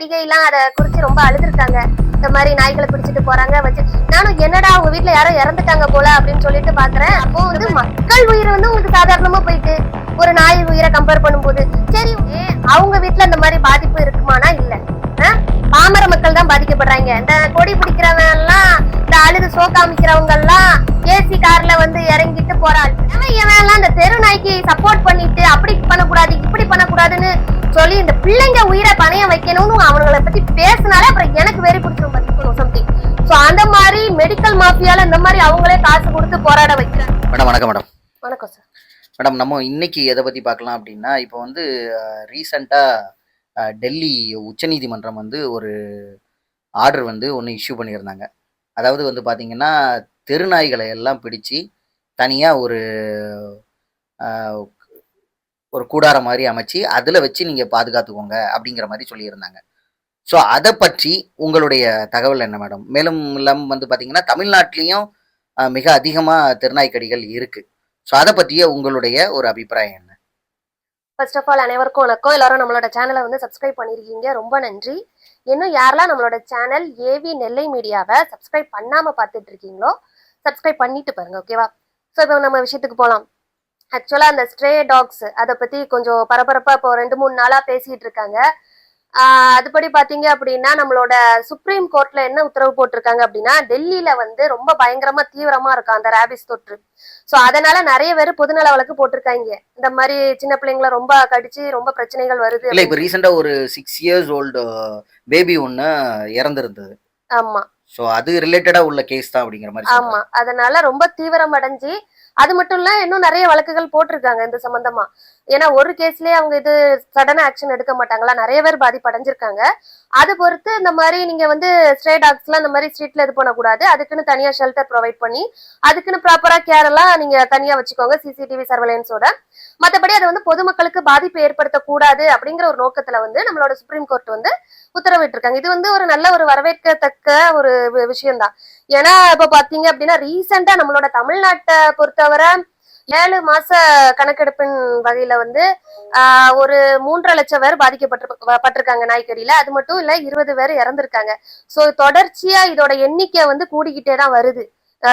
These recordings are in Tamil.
நடிகை எல்லாம் அத குறிச்சு ரொம்ப அழுதுருக்காங்க. இந்த மாதிரி நாய்களை பிடிச்சிட்டு போறாங்க வச்சு நானும் என்னடா உங்க வீட்டுல யாரோ இறந்துட்டாங்க போல அப்படின்னு சொல்லிட்டு பாக்குறேன். அப்போ வந்து மக்கள் உயிர் வந்து உங்களுக்கு சாதாரணமா போயிட்டு ஒரு நாய் உயிரை கம்பேர் பண்ணும்போது சரி அவங்க வீட்டுல இந்த மாதிரி பாதிப்பு இருக்குமானா இல்ல. பாமர மக்கள் தான் பாதிக்கப்படுறாங்க. இந்த கொடி பிடிக்கிறவன் எல்லாம் இந்த அழுது சோ காமிக்கிறவங்க எல்லாம் ஏசி கார்ல வந்து இறங்கிட்டு போறாள். இவன் இந்த தெரு நாய்க்கு சப்போர்ட் பண்ணிட்டு அப்படி பண்ணக்கூடாது இப்படி பண்ணக்கூடாதுன்னு சொல்லி இந்த பிள்ளைங்க உயிரை பணையம் வைக்கணும்னு அவங்களை பத்தி பேசினாலே அப்புறம் எனக்கு வெறி பிடிச்சிரும் சம்திங். சோ அந்த மாதிரி மெடிக்கல் மாஃபியால இந்த மாதிரி அவங்களே காசு கொடுத்து போராட வைக்கிறாங்க. மேடம் வணக்கம். மேடம் வணக்கம் சார். மேடம் நம்ம இன்னைக்கு எதை பத்தி பார்க்கலாம் அப்படின்னா, இப்போ வந்து ரீசண்டா டெல்லி உச்சநீதிமன்றம் வந்து ஒரு ஆர்டர் வந்து ஒன்று இஷ்யூ பண்ணியிருந்தாங்க. அதாவது வந்து பார்த்தீங்கன்னா, தெருநாய்களை எல்லாம் பிடிச்சி தனியாக ஒரு கூடாரம் மாதிரி அமைச்சு அதில் வச்சு நீங்கள் பாதுகாத்துக்கோங்க அப்படிங்கிற மாதிரி சொல்லியிருந்தாங்க. ஸோ அதை பற்றி உங்களுடைய தகவல் என்ன மேடம்? மேலும் இல்லாமல் வந்து பார்த்தீங்கன்னா, தமிழ்நாட்டிலையும் மிக அதிகமாக தெருநாய்க்கடிகள் இருக்குது. ஸோ அதை பற்றிய உங்களுடைய ஒரு அபிப்பிராயம் என்ன? ஃபர்ஸ்ட் ஆஃப் ஆல் அனைவருக்கும் வணக்கம். எல்லாரும் நம்மளோட சேனலை வந்து சப்ஸ்கிரைப் பண்ணியிருக்கீங்க, ரொம்ப நன்றி. இன்னும் யாரெல்லாம் நம்மளோட சேனல் ஏவி நெல்லை மீடியாவை சப்ஸ்கிரைப் பண்ணாமல் பார்த்துட்டு இருக்கீங்களோ சப்ஸ்கிரைப் பண்ணிட்டு பாருங்க, ஓகேவா? ஸோ இப்போ நம்ம விஷயத்துக்கு போகலாம். ஆக்சுவலாக அந்த ஸ்ட்ரே டாக்ஸ் அதை பற்றி கொஞ்சம் பரபரப்பாக இப்போ 2-3 நாளாக பேசிகிட்டு இருக்காங்க. அதுபடி பார்த்தீங்க அப்படின்னா நம்மளோட சுப்ரீம் கோர்ட்ல என்ன உத்தரவு போட்டிருக்காங்க அப்படின்னா, டெல்லியில வந்து ரொம்ப பயங்கரமா தீவிரமா இருக்கும் அந்த ரேபிஸ் தொற்று. ஸோ அதனால நிறைய பேர் பொதுநல வழக்கு போட்டிருக்காங்க. இந்த மாதிரி சின்ன பிள்ளைங்களை ரொம்ப கடிச்சு ரொம்ப பிரச்சனைகள் வருது. இல்லை, இப்போ ரீசெண்டா ஒரு 6 years old பேபி ஒன்று இறந்துருந்தது. ஆமா, ஸோ அது ரிலேட்டடா உள்ள கேஸ் தான் அப்படிங்கிற மாதிரி. ஆமா, அதனால ரொம்ப தீவிரம் அடைஞ்சு அது மட்டும் இல்ல இன்னும் நிறைய வழக்குகள் போட்டிருக்காங்க இந்த சம்பந்தமா. ஏன்னா ஒரு கேஸ்லயே அவங்க இது சடனா ஆக்ஷன் எடுக்க மாட்டாங்களா, நிறைய பேர் பாதிப்படைஞ்சிருக்காங்க. அது பொறுத்து இந்த மாதிரி நீங்க வந்து ஸ்ட்ரே டாக்ஸ் எல்லாம் இந்த மாதிரி ஸ்ட்ரீட்ல இது பண்ணக்கூடாது, அதுக்குன்னு தனியா ஷெல்டர் ப்ரொவைட் பண்ணி அதுக்குன்னு ப்ராப்பரா கேர் எல்லாம் நீங்க தனியா வச்சுக்கோங்க சிசிடிவி சர்வேலன்ஸோட. மற்றபடி அதை வந்து பொதுமக்களுக்கு பாதிப்பு ஏற்படுத்தக்கூடாது அப்படிங்கிற ஒரு நோக்கத்துல வந்து நம்மளோட சுப்ரீம் கோர்ட் வந்து உத்தரவிட்டு இருக்காங்க. இது வந்து ஒரு நல்ல ஒரு வரவேற்கத்தக்க ஒரு விஷயம் தான். ஏன்னா இப்ப பாத்தீங்க அப்படின்னா ரீசெண்டா நம்மளோட தமிழ்நாட்டை பொறுத்தவரை 7 மாச கணக்கெடுப்பின் வகையில வந்து ஒரு 3.5 லட்சம் பேர் பாதிக்கப்பட்டிருக்காங்க நாய்க்கடியில. அது மட்டும் இல்ல 20 பேர் இறந்திருக்காங்க. சோ தொடர்ச்சியா இதோட எண்ணிக்கை வந்து கூடிக்கிட்டே தான் வருது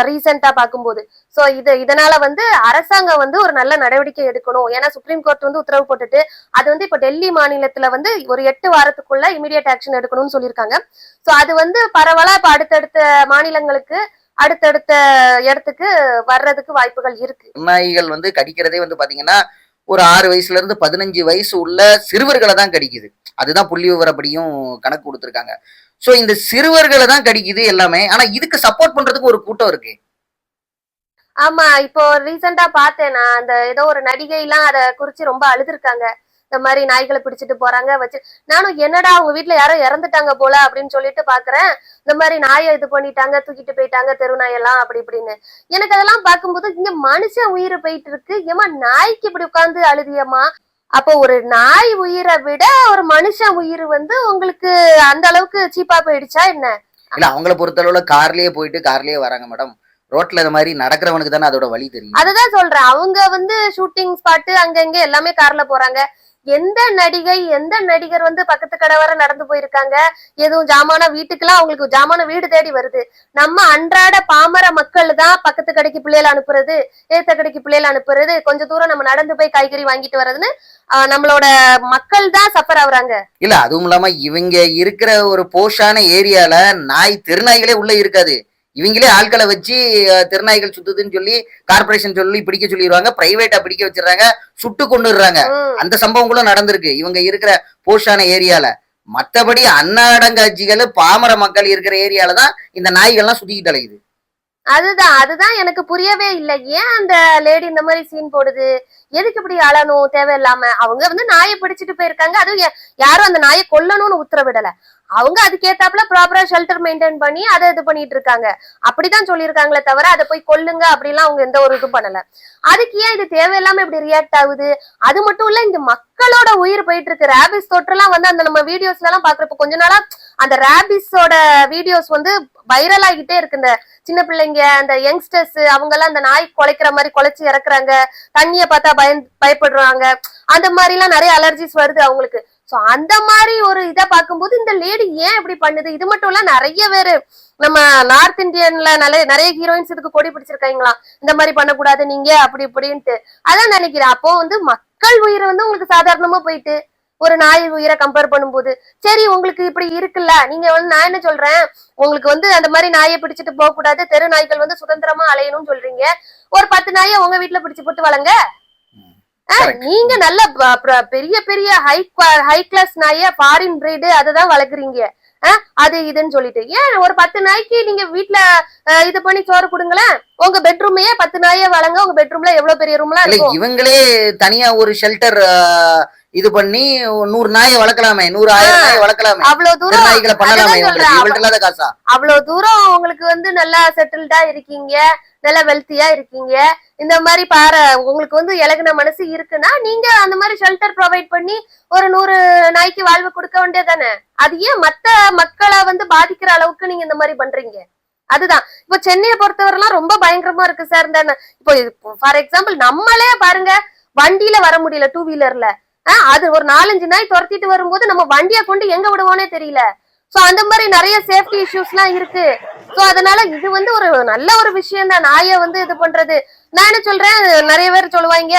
ரீசெண்டா பார்க்கும்போது. சோ இதனால வந்து அரசாங்கம் வந்து ஒரு நல்ல நடவடிக்கை எடுக்கணும். ஏன்னா சுப்ரீம் கோர்ட் வந்து உத்தரவு போட்டுட்டு அது வந்து இப்ப டெல்லி மாநிலத்துல வந்து ஒரு 8 வாரத்துக்குள்ள இமிடியட் ஆக்ஷன் எடுக்கணும்னு சொல்லியிருக்காங்க. சோ அது வந்து பரவலா இப்ப அடுத்தடுத்த மாநிலங்களுக்கு அடுத்தடுத்த இடத்துக்கு வர்றதுக்கு வாய்ப்புகள் இருக்கு. நாய்கள் வந்து கடிக்கிறதே வந்து பாத்தீங்கன்னா ஒரு 6 வயசுல இருந்து 15 வயசு உள்ள சிறுவர்களை தான் கடிக்குது. அதுதான் புள்ளி விவரப்படியும் கணக்கு கொடுத்துருக்காங்க. சோ இந்த சிறுவர்களை தான் கடிக்குது எல்லாமே. ஆனா இதுக்கு சப்போர்ட் பண்றதுக்கு ஒரு கூட்டம் இருக்கு. ஆமா, இப்போ ரீசெண்டா பார்த்தேன் நான், அந்த ஏதோ ஒரு நடிகை எல்லாம் அத குறிச்சு ரொம்ப அழுதுருக்காங்க. இந்த மாதிரி நாய்களை பிடிச்சிட்டு போறாங்க வச்சு நானும் என்னடா உங்க வீட்டுல யாரோ இறந்துட்டாங்க போல அப்படின்னு சொல்லிட்டு பாக்குறேன். இந்த மாதிரி நாயை இது பண்ணிட்டாங்க, தூக்கிட்டு போயிட்டாங்க தெரு நாயெல்லாம் அப்படி இப்படின்னு. எனக்கு அதெல்லாம் பார்க்கும்போது இங்க மனுஷன் உயிர் போயிட்டு இருக்கு, ஏமா நாய்க்கு இப்படி உட்கார்ந்து அழுதியம்மா? அப்போ ஒரு நாய் உயிரை விட ஒரு மனுஷன் உயிர் வந்து உங்களுக்கு அந்த அளவுக்கு சீப்பா போயிடுச்சா என்ன? இல்ல, அவங்கள பொறுத்தளவுல கார்லயே போயிட்டு கார்லயே வராங்க மேடம். ரோட்ல இந்த மாதிரி நடக்கிறவனுக்கு தானே அதோட வழி தெரியும். அதுதான் சொல்றேன், அவங்க வந்து ஷூட்டிங் ஸ்பாட்டு அங்க இங்க எல்லாமே கார்ல போறாங்க. எந்த நடிகை எந்த நடிகர் வந்து பக்கத்து கடை வர நடந்து போயிருக்காங்க? எதுவும் ஜாமான வீட்டுக்கெல்லாம் அவங்களுக்கு ஜாமான வீடு தேடி வருது. நம்ம அன்றாட பாமர மக்கள் தான் பக்கத்து கடைக்கு பிள்ளைகளை அனுப்புறது, ஏத்த கடைக்கு பிள்ளைகளை அனுப்புறது, கொஞ்ச தூரம் நம்ம நடந்து போய் காய்கறி வாங்கிட்டு வர்றதுன்னு நம்மளோட மக்கள் தான் சஃபர் ஆகுறாங்க. இல்ல, அதுவும் இல்லாம இவங்க இருக்கிற ஒரு போஷான ஏரியால தெருநாய்களே உள்ள இருக்காது. இவங்களே ஆட்களை வச்சு தெருநாய்கள் சுத்துதுன்னு சொல்லி கார்பரேஷன் சொல்லி பிடிக்க சொல்லிடுவாங்க, பிரைவேட்டா பிடிக்க வச்சிடறாங்க, சுட்டு கொண்டுடுறாங்க. அந்த சம்பவங்களும் நடந்திருக்கு இவங்க இருக்கிற போஷான ஏரியால. மத்தபடி அன்னாடங்காட்சிகள் பாமர மக்கள் இருக்கிற ஏரியால தான் இந்த நாய்கள்லாம் சுத்திக்கிட்டு அலையுது. அதுதான் எனக்கு புரியவே இல்லை. ஏன் அந்த லேடி இந்த மாதிரி சீன் போடுது? எதுக்கு இப்படி அழணும் தேவையில்லாம? அவங்க வந்து நாயை பிடிச்சிட்டு போயிருக்காங்க, அதுவும் யாரும் அந்த நாயை கொல்லணும்னு உத்தரவிடல. அவங்க அதுக்கேத்தாப்புல ப்ராப்பரா ஷெல்டர் மெயின்டைன் பண்ணி அதை இது பண்ணிட்டு இருக்காங்க. அப்படிதான் சொல்லியிருக்காங்களே தவிர அதை போய் கொல்லுங்க அப்படிலாம் அவங்க எந்த ஒரு இது பண்ணல. அதுக்கு ஏன் இது தேவையில்லாம இப்படி ரியாக்ட் ஆகுது? அது மட்டும் இல்ல, இங்க மக்களோட உயிர் போயிட்டு இருக்கு. ரேபிஸ் தொற்றுலாம் வந்து அந்த நம்ம வீடியோஸ்ல எல்லாம் பாக்குறப்ப கொஞ்ச நாளா அந்த ரேபிஸோட வீடியோஸ் வந்து வைரல் ஆகிட்டே இருக்கு. இந்த சின்ன பிள்ளைங்க அந்த யங்ஸ்டர்ஸ் அவங்க எல்லாம் அந்த நாய் குலைக்கிற மாதிரி குலைச்சு இறக்குறாங்க, தண்ணிய பார்த்தா பயப்படுறாங்க, அந்த மாதிரி எல்லாம் நிறைய அலர்ஜிஸ் வருது அவங்களுக்கு. சோ அந்த மாதிரி ஒரு இதை பார்க்கும்போது இந்த லேடி ஏன் இப்படி பண்ணுது? இது மட்டும் இல்ல, நிறைய பேரு நம்ம நார்த் இந்தியன்ல நிறைய ஹீரோயின்ஸ் இதுக்கு கொடி பிடிச்சிருக்காங்களாம், இந்த மாதிரி பண்ணக்கூடாது நீங்க அப்படி இப்படின்ட்டு. அதான் நினைக்கிறேன். அப்போ வந்து மக்கள் உயிரை வந்து உங்களுக்கு சாதாரணமா போயிட்டு ஒரு நாய் உயிரை கம்பேர் பண்ணும்போது, சரி உங்களுக்கு இப்படி இருக்குல்ல, நீங்க வந்து நான் என்ன சொல்றேன், உங்களுக்கு வந்து அந்த மாதிரி நாயை பிடிச்சிட்டு போக கூடாது, தெரு நாய்கள் வந்து சுதந்திரமா அலையணும்னு சொல்றீங்க. ஒரு 10 நாயை உங்க வீட்டுல பிடிச்சு போட்டு வளங்க. நீங்க நல்ல பெரிய பெரிய ஹை கிளாஸ் நாய ஃபாரின் பிரீடு அதுதான் வளர்க்குறீங்க, அது இதுன்னு சொல்லிட்டு. ஏன் ஒரு 10 நாய்க்கு நீங்க வீட்டுல இது பண்ணி சோறு கொடுங்களேன். உங்க பெட்ரூமையே 10 நாயை வளங்க. உங்க பெட்ரூம்ல எவ்வளவு பெரிய ரூம்லாம் இருக்கும். இவங்களே தனியா ஒரு ஷெல்டர் இது பண்ணி 100 நாயை வளர்க்கலாமே, 100,000 நாயை வளர்க்கலாமே. அவ்வளவு தூரம் நாய்களை பண்ணலாமே. இவங்கள்ட்ட காசா? அவ்வளவு தூரம் உங்களுக்கு வந்து நல்லா செட்டில்டா இருக்கீங்க, நல்லா வெல்த்தியா இருக்கீங்க. இந்த மாதிரி பாரு, உங்களுக்கு வந்து இலகுன மனசு இருக்குன்னா நீங்க அந்த மாதிரி ஷெல்டர் ப்ரொவைட் பண்ணி ஒரு 100 நாய்க்கு வாழ்வு கொடுக்க வேண்டியதானே. அது ஏன் மத்த மக்களை வந்து பாதிக்கிற அளவுக்கு நீங்க இந்த மாதிரி பண்றீங்க? அதுதான் இப்போ சென்னையை பொறுத்தவரைலாம் ரொம்ப பயங்கரமா இருக்கு சார். இந்த இப்போ ஃபார் எக்ஸாம்பிள் நம்மளே பாருங்க, வண்டியில வர முடியல, 2 வீலர்ல. அது ஒரு 4-5 நாய் துரத்திட்டு வரும்போது நம்ம வண்டியை கொண்டு எங்க விடுவோனே தெரியல. சோ அந்த மாதிரி நிறைய சேஃப்டி இஷ்யூஸ் எல்லாம் இருக்கு. சோ அதனால இது வந்து ஒரு நல்ல ஒரு விஷயம் தான், நாயை வந்து இது பண்றது. நான் என்ன சொல்றேன், நிறைய பேர் சொல்லுவாங்க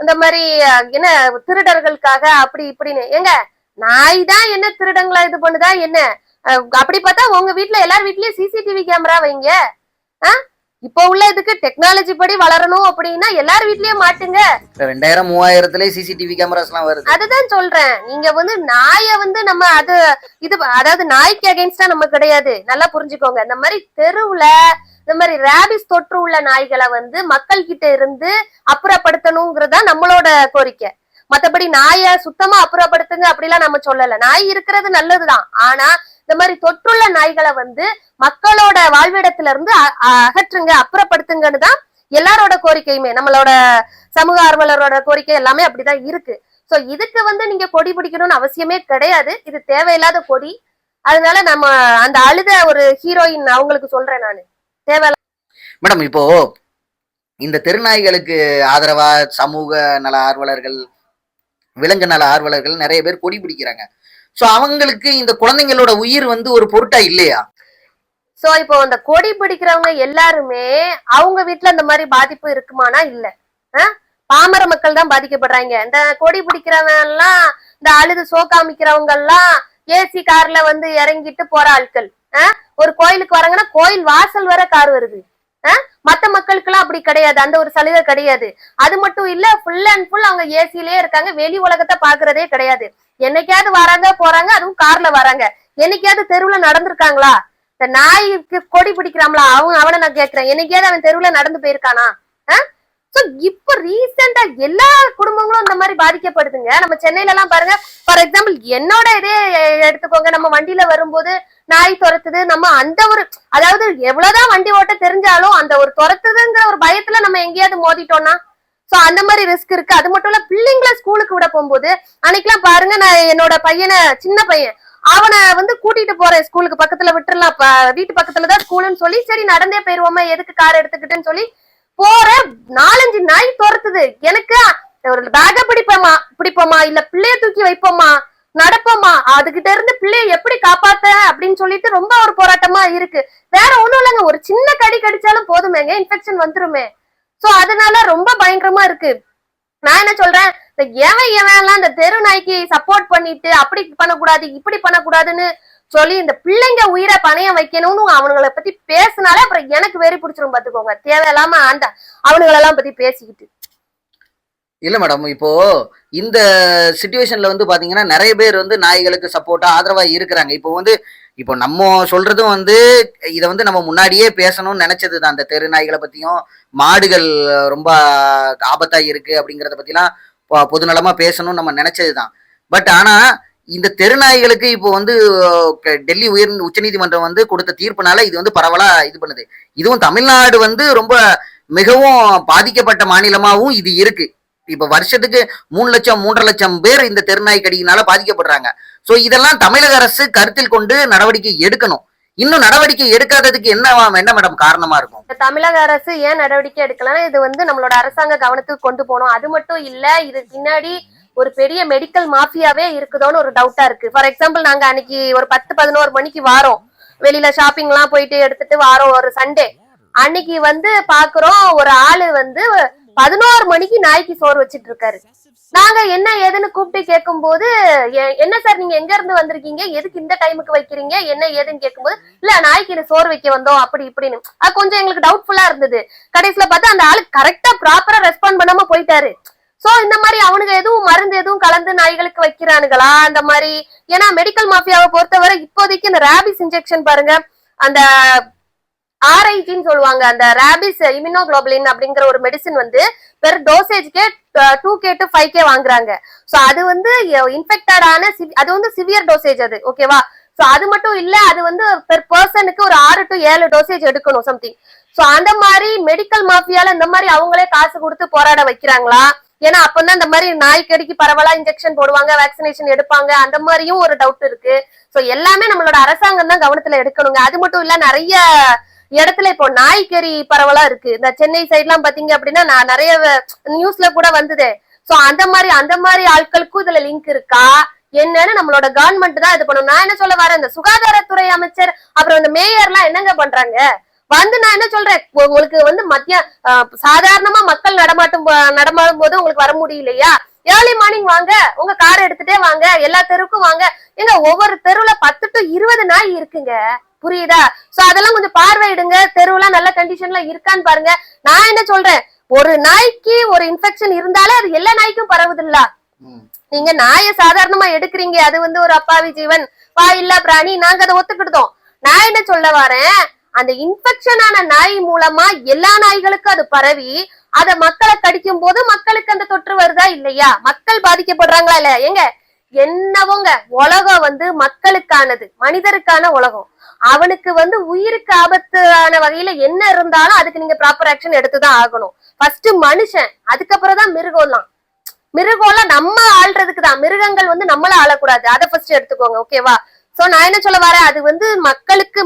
இந்த மாதிரி என்ன திருடர்களுக்காக அப்படி இப்படின்னு. எங்க நாய் தான் என்ன திருடங்களா இது பண்ணுதா என்ன? அப்படி பார்த்தா உங்க வீட்டுல எல்லார் வீட்லயும் சிசிடிவி கேமரா வைங்க. இப்போ உள்ள இதுக்கு டெக்னாலஜி படி வளரணும் அப்படின்னா எல்லார் வீட்லயும் மாட்டுங்க. 2000-3000 சிசிடிவி கேமராஸ் எல்லாம் வருது. அதுதான் சொல்றேன். நீங்க வந்து நாய வந்து நம்ம அது இது அதாவது நாய்க்கு அகைன்ஸ்டா நம்ம கிடையாது, நல்லா புரிஞ்சுக்கோங்க. இந்த மாதிரி தெருவுல இந்த மாதிரி ரேபிஸ் தொற்று உள்ள நாய்களை வந்து மக்கள் கிட்ட இருந்து அப்புறப்படுத்தணுங்கிறதா நம்மளோட கோரிக்கை. மத்தபடி நாய சுத்தமா அப்புறப்படுத்துங்க அப்படிலாம் நம்ம சொல்லல. நாய் இருக்கிறது நல்லதுதான். ஆனா இந்த மாதிரி தொற்றுள்ள நாய்களை வந்து மக்களோட வாழ்விடத்துல இருந்து அகற்றுங்க, அப்புறப்படுத்துங்கன்னு தான் எல்லாரோட கோரிக்கையுமே. நம்மளோட சமூக ஆர்வலரோட கோரிக்கை எல்லாமே அப்படிதான் இருக்கு. சோ இதுக்கு வந்து நீங்க கொடி பிடிக்கணும்னு அவசியமே கிடையாது. இது தேவையில்லாத கொடி. அதனால நம்ம அந்த அழுத ஒரு ஹீரோயின் அவங்களுக்கு சொல்றேன் நானு, தேவையில்ல. மேடம், இப்போ இந்த தெருநாய்களுக்கு ஆதரவா சமூக நல ஆர்வலர்கள், விலங்கு நல ஆர்வலர்கள் நிறைய பேர் கொடி பிடிக்கிறாங்க. சோ அவங்களுக்கு இந்த குழந்தைங்களோட உயிர் வந்து ஒரு பொருட்டா இல்லையா? சோ இப்போ அந்த கொடி பிடிக்கிறவங்க எல்லாருமே அவங்க வீட்டுல இந்த மாதிரி பாதிப்பு இருக்குமானா இல்ல. பாமர மக்கள் தான் பாதிக்கப்படுறாங்க. இந்த கொடி பிடிக்கிறவங்க எல்லாம், இந்த அழுது சோகாமிக்கிறவங்க எல்லாம் ஏசி கார்ல வந்து இறங்கிட்டு போற ஆட்கள். ஒரு கோயிலுக்கு வராங்கன்னா கோயில் வாசல் வர கார் வருது. மத்த மக்களுக்கு எல்லாம் அப்படி கிடையாது, அந்த ஒரு சலுகை கிடையாது. அது மட்டும் இல்ல, ஃபுல் அண்ட் ஃபுல் அவங்க ஏசிலேயே இருக்காங்க, வெளி உலகத்தை பாக்குறதே கிடையாது. என்னைக்காவது வராங்க போறாங்க, அதுவும் கார்ல வராங்க. என்னைக்காவது தெருவுல நடந்திருக்காங்களா? இந்த நாய்க்கு கொடி பிடிக்கிறாங்களா அவனை நான் கேக்குறேன், என்னைக்காவது அவன் தெருவுல நடந்து போயிருக்கானா? சோ இப்ப ரீசெண்டா எல்லா குடும்பங்களும் இந்த மாதிரி பாதிக்கப்படுதுங்க. நம்ம சென்னையில எல்லாம் பாருங்க, ஃபார் எக்ஸாம்பிள் என்னோட இதே எடுத்துக்கோங்க. நம்ம வண்டியில வரும்போது நாய் துரத்துது, நம்ம அந்த ஒரு அதாவது எவ்வளவுதான் வண்டி ஓட்ட தெரிஞ்சாலும் அந்த ஒரு துரத்துதுங்கிற ஒரு பயத்துல நம்ம எங்கேயாவது மோதிட்டோம்னா சோ அந்த மாதிரி ரிஸ்க் இருக்கு. அது மட்டும் இல்ல, பிள்ளைங்களை ஸ்கூலுக்கு விட போகும்போது அன்னைக்கெல்லாம் பாருங்க, நான் என்னோட பையனை, சின்ன பையன், அவனை வந்து கூட்டிட்டு போறேன் ஸ்கூலுக்கு, பக்கத்துல விட்டுறலாம், வீட்டு பக்கத்துலதான் ஸ்கூலுன்னு சொல்லி, சரி நடந்தே போயிருவோமா, எதுக்கு கார் எடுத்துக்கிட்டுன்னு சொல்லி போற 4-5 நாய் துரத்துது. எனக்கு ஒரு பேக பிடிப்போமா இல்ல பிள்ளைய தூக்கி வைப்போமா, நடப்போமா, அதுகிட்ட இருந்து பிள்ளைய எப்படி காப்பாத்த அப்படின்னு சொல்லிட்டு ரொம்ப ஒரு போராட்டமா இருக்கு. வேற ஒண்ணும் இல்லைங்க, ஒரு சின்ன கடி கடிச்சாலும் போதுமேங்க, இன்ஃபெக்ஷன் வந்துருமே. சோ அதனால ரொம்ப பயங்கரமா இருக்கு. நான் என்ன சொல்றேன், இந்த எவன் இந்த தெரு நாய்க்கு சப்போர்ட் பண்ணிட்டு அப்படி பண்ணக்கூடாது இப்படி பண்ணக்கூடாதுன்னு சொல்லி இந்த பிள்ளைங்க உயிரை பணையம் வைக்கணும்னு அவனுங்களை பத்தி பேசினாலே அப்புறம் எனக்கு வெறி பிடிச்சிரும் பாத்துக்கோங்க. தேவையில்லாம அவனுங்களெல்லாம் பத்தி பேசிக்கிட்டு. இல்ல மேடம், இப்போ இந்த சிச்சுவேஷன்ல வந்து பாத்தீங்கன்னா நிறைய பேர் வந்து நாய்களுக்கு சப்போர்ட்டா ஆதரவா இருக்கிறாங்க. இப்போ நம்ம சொல்றதும் வந்து இதை வந்து நம்ம முன்னாடியே பேசணும்னு நினைச்சதுதான். அந்த தெரு நாய்களை பத்தியும், மாடுகள் ரொம்ப ஆபத்தா இருக்கு அப்படிங்கறத பத்திலாம் பொதுநலமா பேசணும்னு நம்ம நினைச்சதுதான். பட் ஆனா இந்த தெருநாய்களுக்கு இப்போ வந்து டெல்லி உச்சநீதிமன்றம் வந்து கொடுத்த தீர்ப்புனால இது வந்து பரவலா இது பண்ணுது. இதுவும் தமிழ்நாடு வந்து ரொம்ப மிகவும் பாதிக்கப்பட்ட மாநிலமாவும் இது இருக்கு. இப்ப வருஷத்துக்கு 3 லட்சம் 3.5 லட்சம் பேர் இந்த தெருநாய் கடியினால பாதிக்கப்படுறாங்க. சோ இதெல்லாம் தமிழக அரசு கருத்தில் கொண்டு நடவடிக்கை எடுக்கணும். இன்னும் நடவடிக்கை எடுக்காததுக்கு என்ன மேடம் காரணமா இருக்கும்? தமிழக அரசு ஏன் நடவடிக்கை எடுக்கலாம், இது வந்து நம்மளோட அரசாங்க கவனத்துக்கு கொண்டு போகணும். அது மட்டும் இல்ல, இதுக்கு பின்னாடி ஒரு பெரிய மெடிக்கல் மாஃபியாவே இருக்குதோன்னு ஒரு டவுட்டா இருக்கு. ஃபார் எக்ஸாம்பிள் நாங்க அன்னைக்கு ஒரு 10-11 மணிக்கு வாரோம், வெளியில ஷாப்பிங் எல்லாம் போயிட்டு எடுத்துட்டு வாரோம் ஒரு சண்டே. அன்னைக்கு பாக்குறோம் ஒரு ஆளு 11 மணிக்கு நாய்க்கு சோறு வச்சிட்டு இருக்காரு. நாங்க என்ன ஏதுன்னு கூப்பிட்டு கேட்கும் போது, என்ன சார் நீங்க எங்க இருந்து வந்திருக்கீங்க, எதுக்கு இந்த டைமுக்கு வைக்கிறீங்க, என்ன ஏதுன்னு கேட்கும்போது, இல்ல நாய்க்கு சோறு வைக்க வந்தோம் அப்படி இப்படின்னு. அது கொஞ்சம் எங்களுக்கு டவுட்ஃபுல்லா இருந்தது. கடைசியில பார்த்தா அந்த ஆளு கரெக்டா ப்ராப்பரா ரெஸ்பாண்ட் பண்ணாம போயிட்டாரு. சோ இந்த மாதிரி அவனுங்க எதுவும் மருந்து எதுவும் கலந்து நாய்களுக்கு வைக்கிறானுங்களா அந்த மாதிரி? ஏன்னா மெடிக்கல் மாஃபியாவை பொறுத்தவரை இப்போதைக்கு இந்த ரேபிஸ் இன்ஜெக்ஷன் பாருங்க, அந்த ஆர்ஐஜின்னு சொல்லுவாங்க, அந்த ரேபிஸ் இம்யூனோகுளோபுலின் அப்படிங்கிற ஒரு medicine per டோசேஜ்க்கே 2K to 5K வாங்குறாங்க. சோ அது இன்ஃபெக்டட் ஆன அது சிவியர் டோசேஜ் அது, ஓகேவா? சோ அது மட்டும் இல்ல, அது பெர் பர்சனுக்கு ஒரு 6 to 7 டோசேஜ் எடுக்கணும் சம்திங். சோ அந்த மாதிரி மெடிக்கல் மாஃபியால இந்த மாதிரி அவங்களே காசு கொடுத்து போராட வைக்கிறாங்களா? ஏன்னா அப்பதான் இந்த மாதிரி நாய்க்கடிக்கு பரவலா இன்ஜெக்ஷன் போடுவாங்க, வேக்சினேஷன் எடுப்பாங்க, அந்த மாதிரியும் ஒரு டவுட் இருக்கு. சோ எல்லாமே நம்மளோட அரசாங்கம் தான் கவனத்துல எடுக்கணுங்க. அது மட்டும் இல்ல, நிறைய இடத்துல இப்போ நாய்க்கறி பரவலா இருக்கு. இந்த சென்னை சைட் எல்லாம் பாத்தீங்க அப்படின்னா நான் நிறைய நியூஸ்ல கூட வந்ததே. சோ அந்த மாதிரி ஆட்களுக்கும் இதுல லிங்க் இருக்கா என்னன்னு நம்மளோட கவர்மெண்ட் தான் இது பண்ணணும். நான் என்ன சொல்ல வரேன், இந்த சுகாதாரத்துறை அமைச்சர் அப்புறம் இந்த மேயர் எல்லாம் என்னங்க பண்றாங்க? நான் என்ன சொல்றேன், உங்களுக்கு மத்திய சாதாரணமா மக்கள் நடமாடும் போது உங்களுக்கு வர முடியலையா? ஏர்லி மார்னிங் வாங்க, உங்க கார் எடுத்துட்டே வாங்க, எல்லா தெருவுக்கும் வாங்க. எங்க ஒவ்வொரு தெருவுல 10 to 20 நாய் இருக்குங்க, புரியுதா? சோ அதெல்லாம் கொஞ்சம் பார்வையிடுங்க, தெருவுலாம் நல்ல கண்டிஷன்ல இருக்கான்னு பாருங்க. நான் என்ன சொல்றேன், ஒரு நாய்க்கு ஒரு இன்ஃபெக்ஷன் இருந்தாலே அது எல்லா நாய்க்கும் பரவுது இல்ல. நீங்க நாயை சாதாரணமா எடுக்கிறீங்க, அது ஒரு அப்பாவி ஜீவன், வாயில்லா பிராணி, நாங்க அதை ஒத்துக்கிட்டோம். நான் என்ன சொல்ல வரேன், அந்த இன்ஃபெக்ஷன் ஆன நாய் மூலமா எல்லா நாய்களுக்கும் அது பரவி அத மக்களை கடிக்கும் போது மக்களுக்கு அந்த தொற்று வருதா இல்லையா? மக்கள் பாதிக்கப்படுறாங்களா இல்லையா? எங்க என்னவோங்க, உலகம் மக்களுக்கானது, மனிதருக்கான உலகம். அவனுக்கு உயிருக்கு ஆபத்தான வகையில என்ன இருந்தாலும் அதுக்கு நீங்க ப்ராப்பர் ஆக்ஷன் எடுத்துதான் ஆகணும். ஃபர்ஸ்ட் மனுஷன், அதுக்கப்புறம் தான் மிருகம்லாம். மிருகம்லாம் நம்ம ஆள்றதுக்கு தான், மிருகங்கள் நம்மள ஆளக்கூடாது, அதை ஃபர்ஸ்ட் எடுத்துக்கோங்க, ஓகேவா? சோ நான் என்ன சொல்ல வரேன், அது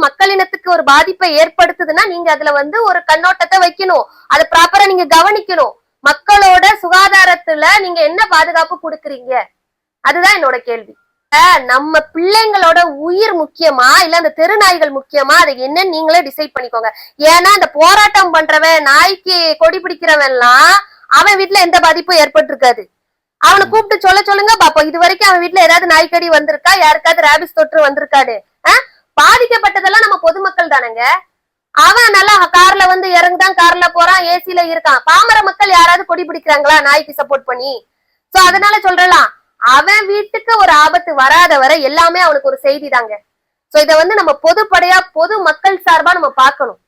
மக்களினத்துக்கு ஒரு பாதிப்பை ஏற்படுத்துதுன்னா நீங்க அதுல ஒரு கண்ணோட்டத்தை வைக்கணும், அதை ப்ராப்பரா நீங்க கவனிக்கணும். மக்களோட சுகாதாரத்துல நீங்க என்ன பாதுகாப்பு கொடுக்குறீங்க, அதுதான் என்னோட கேள்வி. நம்ம பிள்ளைங்களோட உயிர் முக்கியமா இல்ல அந்த தெருநாய்கள் முக்கியமா, அதை என்னன்னு நீங்களே டிசைட் பண்ணிக்கோங்க. ஏன்னா இந்த போராட்டம் பண்றவன், நாய்க்கு கொடி பிடிக்கிறவன் எல்லாம் அவன் வீட்டுல எந்த பாதிப்பும் ஏற்பட்டு இருக்காது. அவனை கூப்பிட்டு சொல்லுங்க பாப்போம், இது வரைக்கும் அவன் வீட்டுல ஏதாவது நாய்க்கடி வந்திருக்கா, யாருக்காவது ரேபிஸ் தொற்று வந்திருக்காடு? பாதிக்கப்பட்டதெல்லாம் நம்ம பொதுமக்கள் தானங்க. அவன் நல்லா கார்ல இறங்குதான், கார்ல போறான், ஏசில இருக்கான். பாமர மக்கள் யாராவது கொடி பிடிக்கிறாங்களா நாய்க்கு சப்போர்ட் பண்ணி? சோ அதனால சொல்றலாம், அவன் வீட்டுக்கு ஒரு ஆபத்து வராத வரை எல்லாமே அவனுக்கு ஒரு செய்தி தாங்க. சோ இத நம்ம பொதுப்படையா பொது மக்கள் சார்பா நம்ம பார்க்கணும்.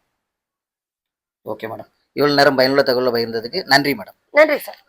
ஓகே மேடம், இவ்வளவு நேரம் பயனுள்ள தகவலை பகிர்ந்ததுக்கு நன்றி மேடம். நன்றி சார்.